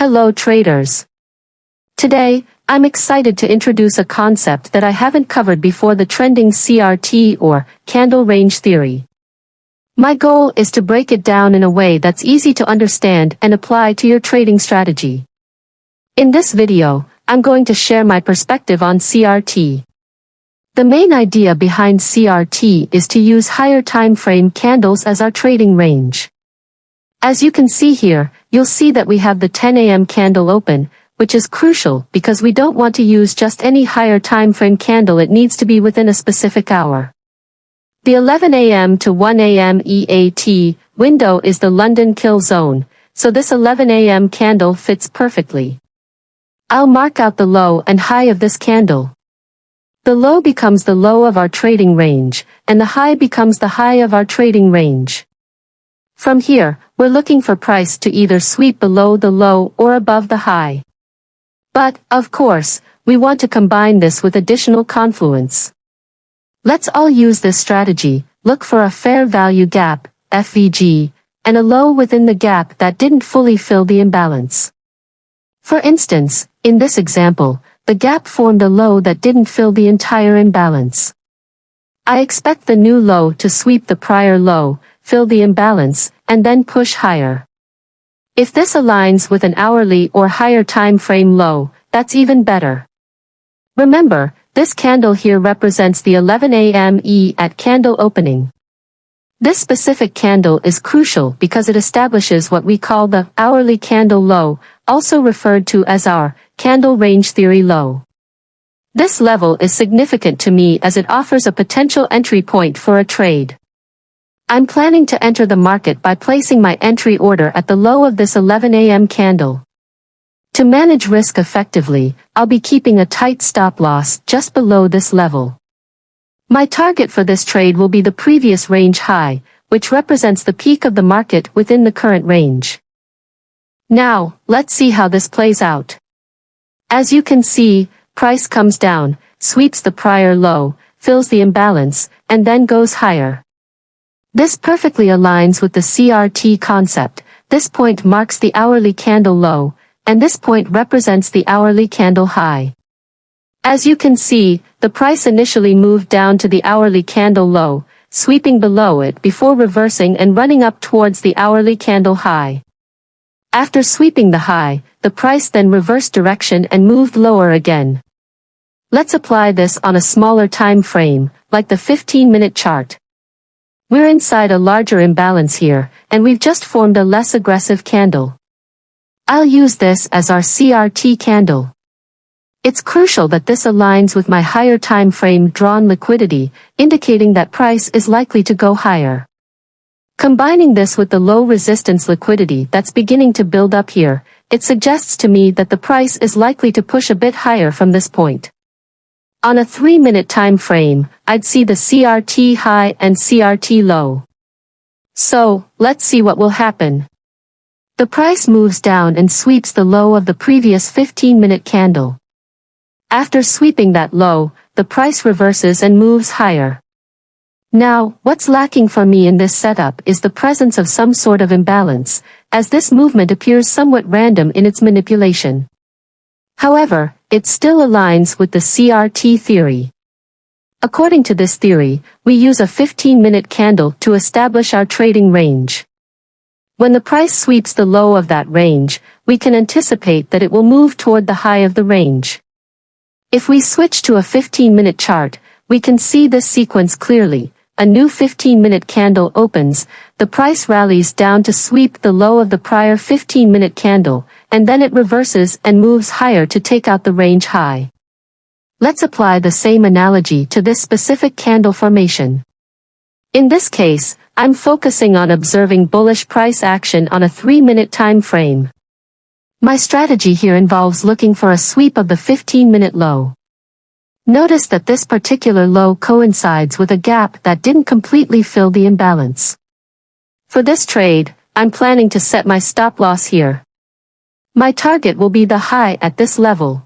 Hello traders. Today, I'm excited to introduce a concept that I haven't covered before, the trending CRT or candle range theory. My goal is to break it down in a way that's easy to understand and apply to your trading strategy. In this video, I'm going to share my perspective on CRT. The main idea behind CRT is to use higher time frame candles as our trading range. As you can see here, you'll see that we have the 10 a.m. candle open, which is crucial because we don't want to use just any higher time frame candle. It needs to be within a specific hour. The 11 a.m. to 1 a.m. EAT window is the London kill zone, so this 11 a.m. candle fits perfectly. I'll mark out the low and high of this candle. The low becomes the low of our trading range, and the high becomes the high of our trading range. From here, we're looking for price to either sweep below the low or above the high. But, of course, we want to combine this with additional confluence. Let's all use this strategy, look for a fair value gap, FVG, and a low within the gap that didn't fully fill the imbalance. For instance, in this example, the gap formed a low that didn't fill the entire imbalance. I expect the new low to sweep the prior low, fill the imbalance, and then push higher. If this aligns with an hourly or higher time frame low, that's even better. Remember, this candle here represents the 11 a.m. E at candle opening. This specific candle is crucial because it establishes what we call the hourly candle low, also referred to as our candle range theory low. This level is significant to me as it offers a potential entry point for a trade. I'm planning to enter the market by placing my entry order at the low of this 11 a.m. candle. To manage risk effectively, I'll be keeping a tight stop loss just below this level. My target for this trade will be the previous range high, which represents the peak of the market within the current range. Now, let's see how this plays out. As you can see, price comes down, sweeps the prior low, fills the imbalance, and then goes higher. This perfectly aligns with the CRT concept. This point marks the hourly candle low, and this point represents the hourly candle high. As you can see, the price initially moved down to the hourly candle low, sweeping below it before reversing and running up towards the hourly candle high. After sweeping the high, the price then reversed direction and moved lower again. Let's apply this on a smaller time frame, like the 15-minute chart. We're inside a larger imbalance here, and we've just formed a less aggressive candle. I'll use this as our CRT candle. It's crucial that this aligns with my higher time frame drawn liquidity, indicating that price is likely to go higher. Combining this with the low resistance liquidity that's beginning to build up here, it suggests to me that the price is likely to push a bit higher from this point. On a 3-minute time frame, I'd see the CRT high and CRT low. So, let's see what will happen. The price moves down and sweeps the low of the previous 15-minute candle. After sweeping that low, the price reverses and moves higher. Now, what's lacking for me in this setup is the presence of some sort of imbalance, as this movement appears somewhat random in its manipulation. However, it still aligns with the CRT theory. According to this theory, we use a 15-minute candle to establish our trading range. When the price sweeps the low of that range, we can anticipate that it will move toward the high of the range. If we switch to a 15-minute chart, we can see this sequence clearly. A new 15-minute candle opens, the price rallies down to sweep the low of the prior 15-minute candle, and then it reverses and moves higher to take out the range high. Let's apply the same analogy to this specific candle formation. In this case, I'm focusing on observing bullish price action on a 3-minute time frame. My strategy here involves looking for a sweep of the 15-minute low. Notice that this particular low coincides with a gap that didn't completely fill the imbalance. For this trade, I'm planning to set my stop loss here. My target will be the high at this level.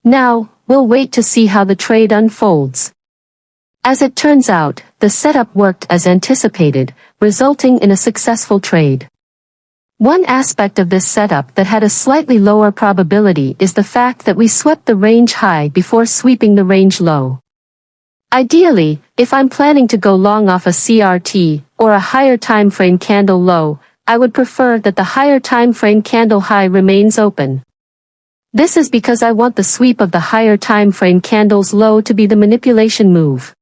Now, we'll wait to see how the trade unfolds. As it turns out, the setup worked as anticipated, resulting in a successful trade. One aspect of this setup that had a slightly lower probability is the fact that we swept the range high before sweeping the range low. Ideally, if I'm planning to go long off a CRT or a higher time frame candle low, I would prefer that the higher time frame candle high remains open. This is because I want the sweep of the higher time frame candle's low to be the manipulation move.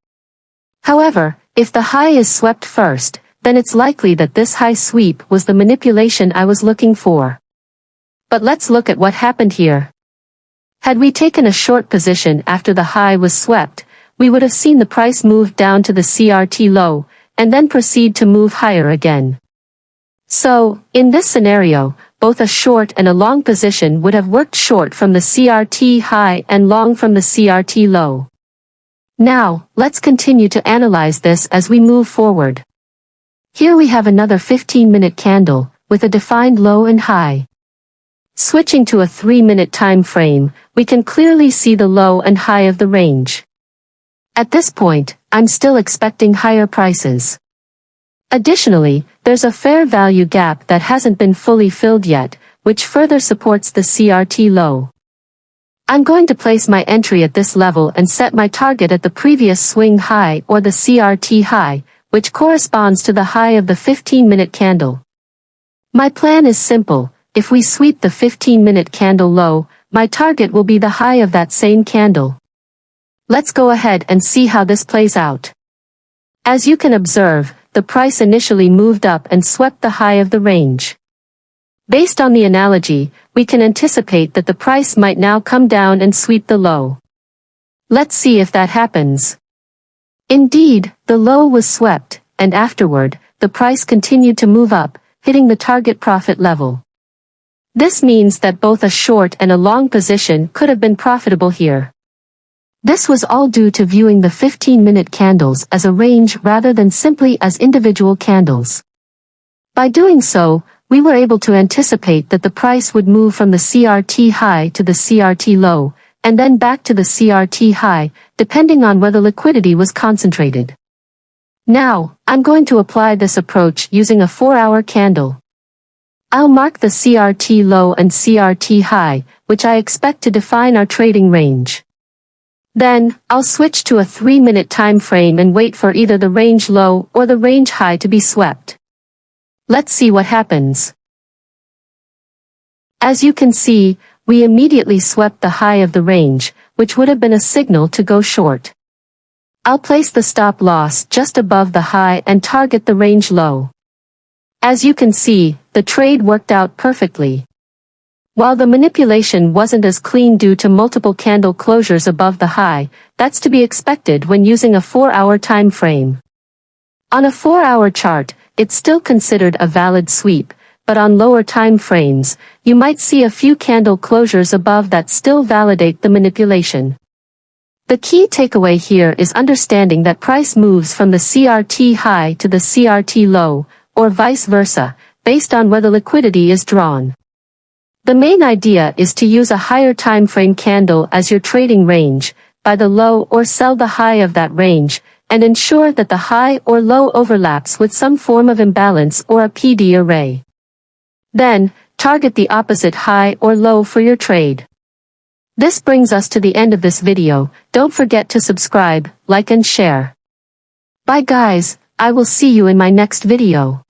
However, if the high is swept first, then it's likely that this high sweep was the manipulation I was looking for. But let's look at what happened here. Had we taken a short position after the high was swept, we would have seen the price move down to the CRT low, and then proceed to move higher again. So, in this scenario, both a short and a long position would have worked short from the CRT high and long from the CRT low. Now, let's continue to analyze this as we move forward. Here we have another 15-minute candle, with a defined low and high. Switching to a 3-minute time frame, we can clearly see the low and high of the range. At this point, I'm still expecting higher prices. Additionally, there's a fair value gap that hasn't been fully filled yet, which further supports the CRT low. I'm going to place my entry at this level and set my target at the previous swing high or the CRT high, which corresponds to the high of the 15-minute candle. My plan is simple: if we sweep the 15-minute candle low, my target will be the high of that same candle. Let's go ahead and see how this plays out. As you can observe, the price initially moved up and swept the high of the range. Based on the analogy, we can anticipate that the price might now come down and sweep the low. Let's see if that happens. Indeed, the low was swept, and afterward, the price continued to move up, hitting the target profit level. This means that both a short and a long position could have been profitable here. This was all due to viewing the 15-minute candles as a range rather than simply as individual candles. By doing so, we were able to anticipate that the price would move from the CRT high to the CRT low, and then back to the CRT high, depending on where the liquidity was concentrated. Now, I'm going to apply this approach using a 4-hour candle. I'll mark the CRT low and CRT high, which I expect to define our trading range. Then, I'll switch to a 3-minute time frame and wait for either the range low or the range high to be swept. Let's see what happens. As you can see, we immediately swept the high of the range, which would have been a signal to go short. I'll place the stop loss just above the high and target the range low. As you can see, the trade worked out perfectly. While the manipulation wasn't as clean due to multiple candle closures above the high, that's to be expected when using a 4-hour time frame. On a 4-hour chart, it's still considered a valid sweep, but on lower time frames, you might see a few candle closures above that still validate the manipulation. The key takeaway here is understanding that price moves from the CRT high to the CRT low, or vice versa, based on where the liquidity is drawn. The main idea is to use a higher time frame candle as your trading range, buy the low or sell the high of that range, and ensure that the high or low overlaps with some form of imbalance or a PD array. Then, target the opposite high or low for your trade. This brings us to the end of this video. Don't forget to subscribe, like and share. Bye guys, I will see you in my next video.